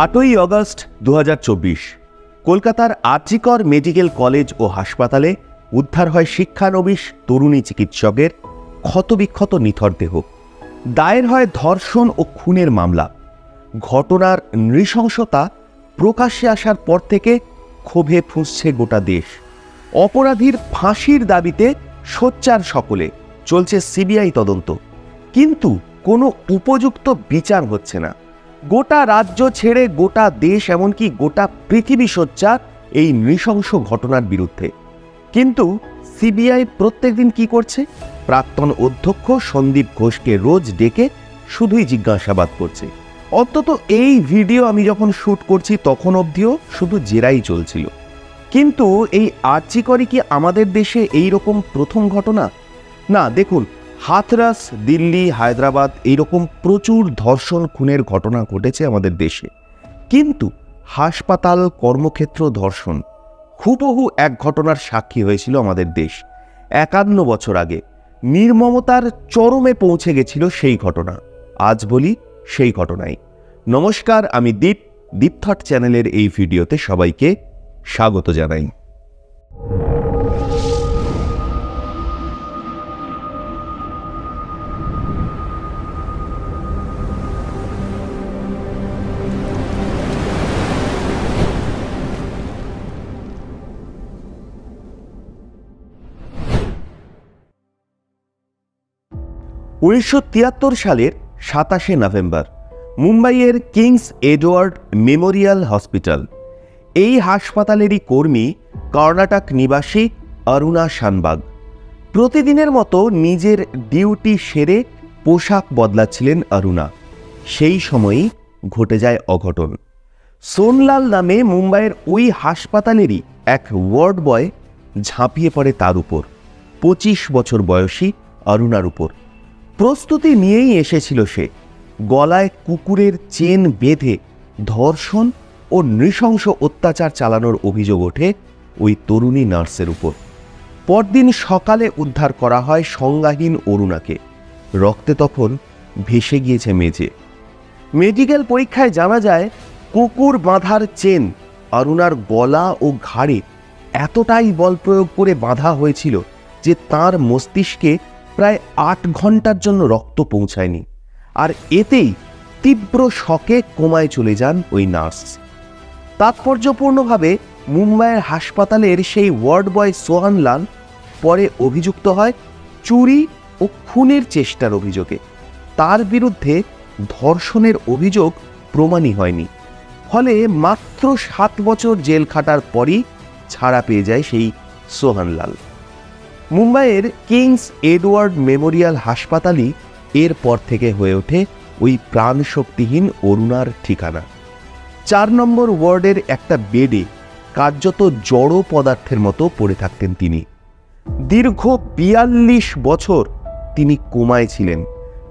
8ই August 2024 কলকাতার RG Kar medical college ও হাসপাতালে উদ্ধার হয় শিক্ষানবিশ তরুণী চিকিৎসকের ক্ষতবিক্ষত নিথর দেহ। দায়ের হয় ধর্ষণ ও খুনের মামলা। ঘটনার নৃশংসতা প্রকাশ্যে আসার পর থেকে ক্ষোভে ফুঁসছে গোটা দেশ। অপরাধীর ফাঁসির দাবিতে সোচ্চার সকলে, চলছে সিবিআই তদন্ত, কিন্তু কোনো উপযুক্ত বিচার হচ্ছে না। গোটা রাজ্য ছেড়ে গোটা দেশ, এমনকি গোটা পৃথিবী সোচ্চার এই নৃশংস ঘটনার বিরুদ্ধে। কিন্তু সিবিআই প্রত্যেকদিন কি করছে? প্রাক্তন অধ্যক্ষ সন্দীপ ঘোষকে রোজ ডেকে শুধুই জিজ্ঞাসাবাদ করছে। অন্তত এই ভিডিও আমি যখন শ্যুট করছি তখন অবধিও শুধু জেরাই চলছিল। কিন্তু এই আরজিকরই কি আমাদের দেশে এই রকম প্রথম ঘটনা? না, দেখুন, হাথরাস, দিল্লি, হায়দ্রাবাদ এইরকম প্রচুর ধর্ষণ খুনের ঘটনা ঘটেছে আমাদের দেশে, কিন্তু হাসপাতাল, কর্মক্ষেত্র ধর্ষণ হুবহু এক ঘটনার সাক্ষী হয়েছিল আমাদের দেশ 51 বছর আগে। নির্মমতার চরমে পৌঁছে গেছিল সেই ঘটনা। আজ বলি সেই ঘটনাই। নমস্কার, আমি দীপ থট চ্যানেলের এই ভিডিওতে সবাইকে স্বাগত জানাই। 1973 সালের 27শে নভেম্বর মুম্বাইয়ের কিংস এডওয়ার্ড মেমোরিয়াল হসপিটাল, এই হাসপাতালেরই কর্মী কর্ণাটক নিবাসী অরুণা শানবাগ প্রতিদিনের মতো নিজের ডিউটি সেরে পোশাক বদলাচ্ছিলেন অরুণা। সেই সময়ই ঘটে যায় অঘটন। সোনলাল নামে মুম্বাইয়ের ওই হাসপাতালেরই এক ওয়ার্ড বয় ঝাঁপিয়ে পড়ে তার উপর, 25 বছর বয়সী অরুণার উপর। প্রস্তুতি নিয়েই এসেছিল সে। গলায় কুকুরের চেন বেঁধে ধর্ষণ ও নৃশংস অত্যাচার চালানোর অভিযোগ ওঠে ওই তরুণী নার্সের উপর। পরদিন সকালে উদ্ধার করা হয় সংজ্ঞাহীন অরুণাকে। রক্তে তখন ভেসে গিয়েছে মেঝে। মেডিকেল পরীক্ষায় জানা যায়, কুকুর বাঁধার চেন অরুণার গলা ও ঘাড়ে এতটাই বল প্রয়োগ করে বাঁধা হয়েছিল যে তার মস্তিষ্কে প্রায় 8 ঘন্টার জন্য রক্ত পৌঁছায়নি। আর এতেই তীব্র শকে কোমায় চলে যান ওই নার্স। তাৎপর্যপূর্ণভাবে মুম্বাইয়ের হাসপাতালের সেই ওয়ার্ড বয় সোহানলাল পরে অভিযুক্ত হয় চুরি ও খুনের চেষ্টার অভিযোগে। তার বিরুদ্ধে ধর্ষণের অভিযোগ প্রমাণই হয়নি। ফলে মাত্র 7 বছর জেল খাটার পরই ছাড়া পেয়ে যায় সেই সোহানলাল। মুম্বাইয়ের কিংস এডওয়ার্ড মেমোরিয়াল হাসপাতালই এরপর থেকে হয়ে ওঠে ওই প্রাণশক্তিহীন অরুণার ঠিকানা। 4 নম্বর ওয়ার্ডের একটা বেডে কার্যত জড় পদার্থের মতো পড়ে থাকতেন তিনি। দীর্ঘ 42 বছর তিনি কোমায় ছিলেন।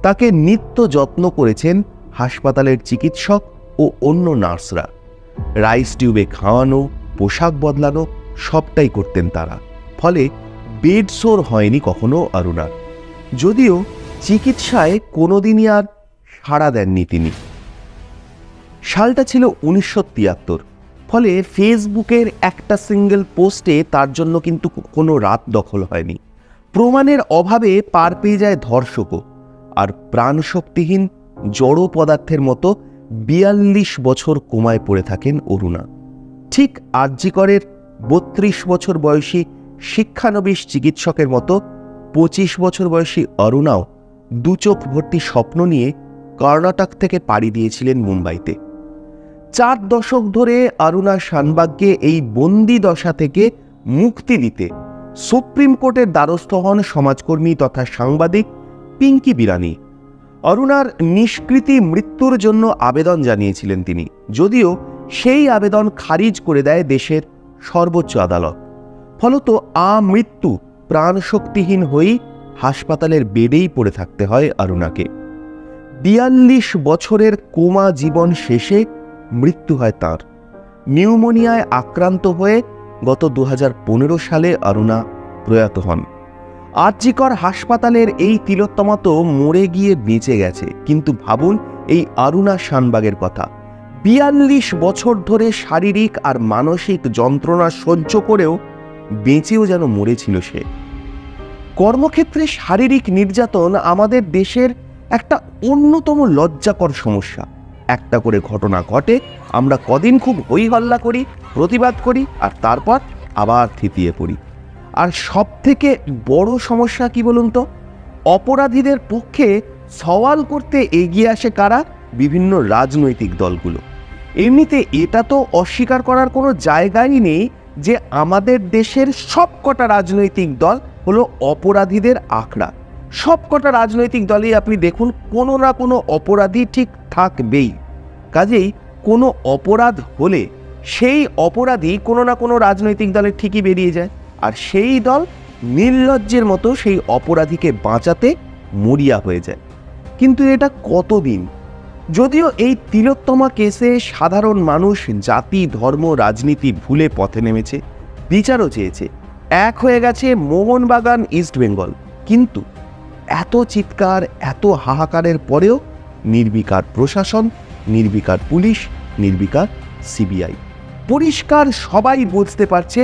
তাকে নিত্য যত্ন করেছেন হাসপাতালের চিকিৎসক ও অন্য নার্সরা। রাইস টিউবে খাওয়ানো, পোশাক বদলানো সবটাই করতেন তারা। ফলে বেড সোর হয়নি কখনো অরুণার। যদিও চিকিৎসায় কোনোদিনই আর সাড়া দেননি তিনি। সালটা ছিল 1973। ফলে ফেসবুকের একটা সিঙ্গেল পোস্টে তার জন্য কিন্তু কোনো রাত দখল হয়নি। প্রমাণের অভাবে পার পেয়ে যায় ধর্ষকও। আর প্রাণশক্তিহীন জড় পদার্থের মতো 42 বছর কোমায় পড়ে থাকেন অরুণা। ঠিক আরজিকরের 32 বছর বয়সী শিক্ষানবিশ চিকিৎসকের মতো 25 বছর বয়সী অরুণাও 2 চোখ ভর্তি স্বপ্ন নিয়ে কর্ণাটক থেকে পাড়ি দিয়েছিলেন মুম্বাইতে। 4 দশক ধরে অরুণা শানবাগকে এই বন্দি দশা থেকে মুক্তি দিতে সুপ্রিম কোর্টের দ্বারস্থ হন সমাজকর্মী তথা সাংবাদিক পিঙ্কি বিরানি। অরুণার নিষ্কৃতি মৃত্যুর জন্য আবেদন জানিয়েছিলেন তিনি, যদিও সেই আবেদন খারিজ করে দেয় দেশের সর্বোচ্চ আদালত। ফলত আমৃত্যু প্রাণশক্তিহীন হয়েই হাসপাতালের বেডেই পড়ে থাকতে হয় অরুণাকে। 42 বছরের কোমা জীবন শেষে মৃত্যু হয় তাঁর। নিউমোনিয়ায় আক্রান্ত হয়ে গত 2015 সালে অরুণা প্রয়াত হন। আরজিকর হাসপাতালের এই তিলোত্তমা তো মরে গিয়ে বেঁচে গেছে, কিন্তু ভাবুন এই অরুণা শানবাগের কথা। ৪২ বছর ধরে শারীরিক আর মানসিক যন্ত্রণা সহ্য করেও বেঁচেও যেন মরেছিল সে। কর্মক্ষেত্রে শারীরিক নির্যাতন আমাদের দেশের একটা অন্যতম লজ্জাকর সমস্যা। একটা করে ঘটনা ঘটে, আমরা কদিন খুব হই হল্লা করি, প্রতিবাদ করি, আর তারপর আবার থিতিয়ে পড়ি। আর সব থেকে বড় সমস্যা কি বলুন তো, অপরাধীদের পক্ষে সওয়াল করতে এগিয়ে আসে কারা? বিভিন্ন রাজনৈতিক দলগুলো। এমনিতে এটা তো অস্বীকার করার কোনো জায়গাই নেই যে আমাদের দেশের সবকটা রাজনৈতিক দল হলো অপরাধীদের আখড়া। সবকটা রাজনৈতিক দলেই আপনি দেখুন কোনো না কোনো অপরাধী ঠিক থাকবেই। কাজেই কোনো অপরাধ হলে সেই অপরাধী কোনো না কোনো রাজনৈতিক দলে ঠিকই বেরিয়ে যায়, আর সেই দল নির্লজ্জের মতো সেই অপরাধীকে বাঁচাতে মরিয়া হয়ে যায়। কিন্তু এটা কতদিন? যদিও এই তিলোত্তমা কেসে সাধারণ মানুষ জাতি, ধর্ম, রাজনীতি ভুলে পথে নেমেছে, বিচারও চেয়েছে, এক হয়ে গেছে মোহনবাগান, ইস্টবেঙ্গল। কিন্তু এত চিৎকার, এত হাহাকারের পরেও নির্বিকার প্রশাসন, নির্বিকার পুলিশ, নির্বিকার সিবিআই। পরিষ্কার সবাই বুঝতে পারছে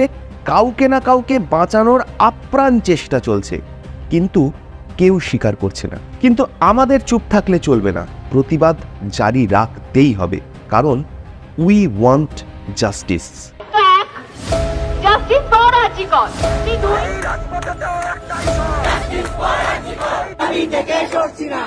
কাউকে না কাউকে বাঁচানোর আপ্রাণ চেষ্টা চলছে, কিন্তু কেউ স্বীকার করছে না। কিন্তু আমাদের চুপ থাকলে চলবে না, প্রতিবাদ জারি রাখতেই হবে, কারণ we want justice. Justice for Ajikar. আমি থেকে সরছি না।